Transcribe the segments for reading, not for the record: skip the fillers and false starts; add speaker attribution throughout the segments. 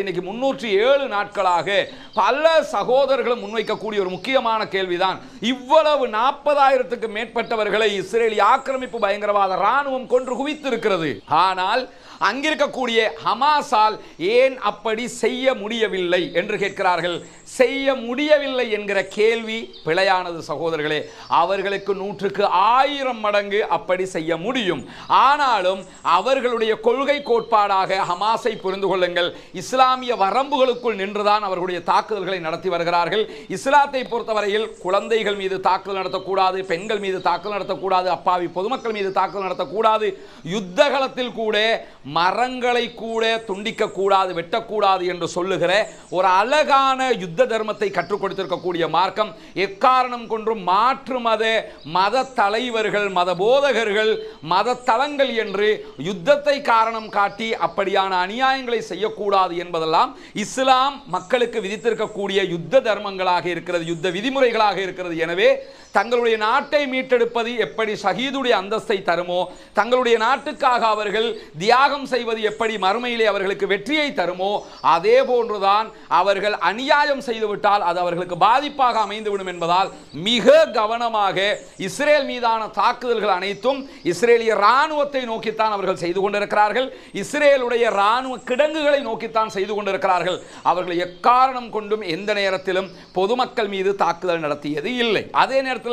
Speaker 1: இன்னைக்கு 307 நாட்களாக பல சகோதரர்களும் முன்வைக்கக்கூடிய ஒரு முக்கியமான கேள்விதான், இவ்வளவு 40,000க்கு மேற்பட்டவர்களை இஸ்ரேலிய ஆக்கிரமிப்பு பயங்கரவாத ராணுவம் கொன்று குவித்திருக்கிறது. ஆனால் அங்கிருக்கக்கூடிய ஹமாஸால் ஏன் அப்படி செய்ய முடியவில்லை என்று கேட்கிறார்கள். செய்ய முடியவில்லை என்கிற கேள்வி பிழையானது சகோதரர்களே. அவர்களுக்கு 100க்கு 1000 மடங்கு அப்படி செய்ய முடியும். ஆனாலும் அவர்களுடைய கொள்கை கோட்பாடாக ஹமாஸை புரிந்து கொள்ளுங்கள், இஸ்லாமிய வரம்புகளுக்குள் நின்றுதான் அவர்களுடைய தாக்குதல்களை நடத்தி வருகிறார்கள். இஸ்லாத்தை பொறுத்தவரையில் குழந்தைகள் மீது தாக்குதல் நடத்தக்கூடாது, பெண்கள் மீது தாக்குதல் நடத்தக்கூடாது, அப்பாவி பொதுமக்கள் மீது தாக்குதல் நடத்தக்கூடாது, யுத்த களத்தில் கூட மரங்களை கூட துண்டிக்க கூடாது, வெட்டக்கூடாது என்று சொல்லுகிற ஒரு அழகான யுத்த தர்மத்தை கற்றுக் கொடுத்திருக்கக்கூடிய மார்க்கம். எக்காரணம் கொன்றும் மாற்று மத தலைவர்கள், மத போதகர்கள், மத தளங்கள் என்று யுத்தத்தை காரணம் காட்டி அப்படியான அநியாயங்களை செய்யக்கூடாது என்பதெல்லாம் இஸ்லாம் மக்களுக்கு விதித்திருக்கக்கூடிய யுத்த தர்மங்களாக இருக்கிறது, யுத்த விதிமுறைகளாக இருக்கிறது. எனவே தங்களுடைய நாட்டை மீட்டெடுப்பது எப்படி ஷஹீதுடைய அந்தஸ்தை தருமோ, தங்களுடைய நாட்டுக்காக அவர்கள் தியாகம் செய்வது எப்படி மறுமையிலே அவர்களுக்கு வெற்றியை தருமோ, அதே போன்றுதான் அவர்கள் அநியாயம் செய்துவிட்டால் அது அவர்களுக்கு பாதிப்பாக அமைந்துவிடும் என்பதால் மிக கவனமாக இஸ்ரேல் மீதான தாக்குதல்கள் அனைத்தும் இஸ்ரேலிய ராணுவத்தை நோக்கித்தான் அவர்கள் செய்து கொண்டிருக்கிறார்கள். இஸ்ரேலுடைய ராணுவ கிடங்குகளை நோக்கித்தான் செய்து கொண்டிருக்கிறார்கள். அவர்கள் எக்காரணம் கொண்டும் எந்த நேரத்திலும் பொதுமக்கள் மீது தாக்குதல் நடத்தியது இல்லை. அதே நேரத்தில்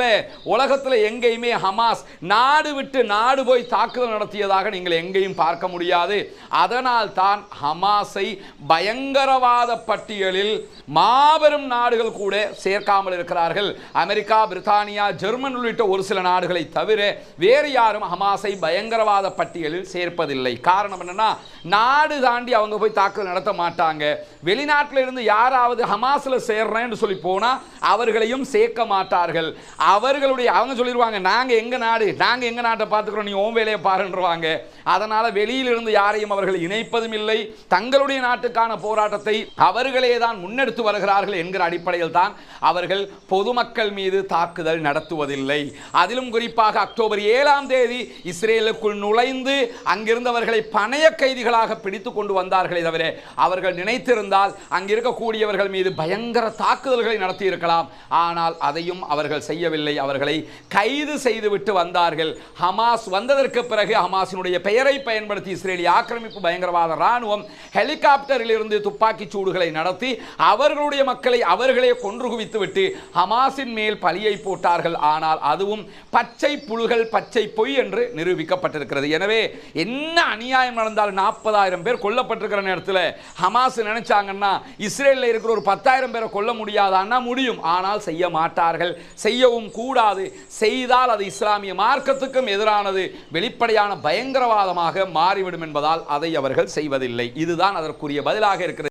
Speaker 1: உலகத்தில் எங்கேயுமே ஹமாஸ் நாடு விட்டு நாடு போய் தாக்குதல் நடத்தியதாக நீங்கள் எங்கேயும் பார்க்க முடியாது. அதனால் தான் ஹமாஸை பயங்கரவாத பட்டியலில் மாபெரும் நாடுகள் கூட சேர்க்காமல் இருக்கிறார்கள். அமெரிக்கா, பிரித்தானியா, ஜெர்மன் உள்ளிட்ட ஒரு சில நாடுகளை தவிர வேறு யாரும் ஹமாஸை பயங்கரவாத பட்டியலில் சேர்ப்பதில்லை. காரணம் என்னன்னா, நாடு தாண்டி அவங்க போய் தாக்குதல் நடத்த மாட்டாங்க. வெளிநாட்டில் இருந்து யாராவது ஹமாஸ்ல சேர்றேன்னு சொல்லி போனா அவர்களையும் சேர்க்க மாட்டார்கள். அவங்க சொல்லிடுவாங்க, நாங்க எங்க நாட்டை பார்த்துக்கிறோம், நீ ஓம் வேலையை பாருன்றவாங்க. அதனால வெளியிலிருந்து யாரையும் அவர்கள் இணைப்பதும் இல்லை. தங்களுடைய நாட்டுக்கான போராட்டத்தை அவர்களே தான் முன்னெடுத்து வருகிறார்கள் என்கிற அடிப்படையில் தான் அவர்கள் பொதுமக்கள் மீது தாக்குதல் நடத்துவதில்லை. அதிலும் குறிப்பாக அக்டோபர் 7ஆம் தேதி இஸ்ரேலுக்குள் நுழைந்து அங்கிருந்தவர்களை பணைய கைதிகளாக பிடித்து கொண்டு வந்தார்களே தவிர அவர்கள் நினைத்திருந்தால் அங்கிருக்கக்கூடியவர்கள் மீது பயங்கர தாக்குதல்களை நடத்தி இருக்கலாம். ஆனால் அதையும் அவர்கள் செய்யவில்லை. அவர்களை கைது செய்துவிட்டு வந்தார்கள். ஹமாஸ் வந்ததற்கு பிறகு ஹமாஸினுடைய பெயரை பயன்படுத்தி இஸ்ரேலிய ஆக்கிரமிப்பு பயங்கரவாத ராணுவம் ஹெலிகாப்டரில் இருந்து துப்பாக்கி சூடுகளை நடத்தி அவர்களுடைய மக்களை அவர்களே கொன்று குவித்து விட்டு ஹமாஸின் மேல் பழியை போட்டார்கள். ஆனால் அதுவும் பச்சை புழுகள், பச்சை பொய் என்று நிரூபிக்கப்பட்டிருக்கிறது. எனவே என்ன அநியாயம் நடந்தால் 40,000 பேர் கொல்லப்பட்டிருக்கிற நேரத்தில் ஹமாஸ் நினைச்சாங்கன்னா இஸ்ரேலில் இருக்கிற ஒரு 10,000 பேரை கொல்ல முடியாதான்னா முடியும். ஆனால் செய்ய மாட்டார்கள், செய்யவும் கூடாது. செய்தால் அது இஸ்லாமிய மார்க்கத்துக்கும் எதிரானது, வெளிப்படையான பயங்கரவாதமாக மாறிவிடும் என்பதால் அதை அவர்கள் செய்வதில்லை. இதுதான் அதற்குரிய பதிலாக இருக்கிறது.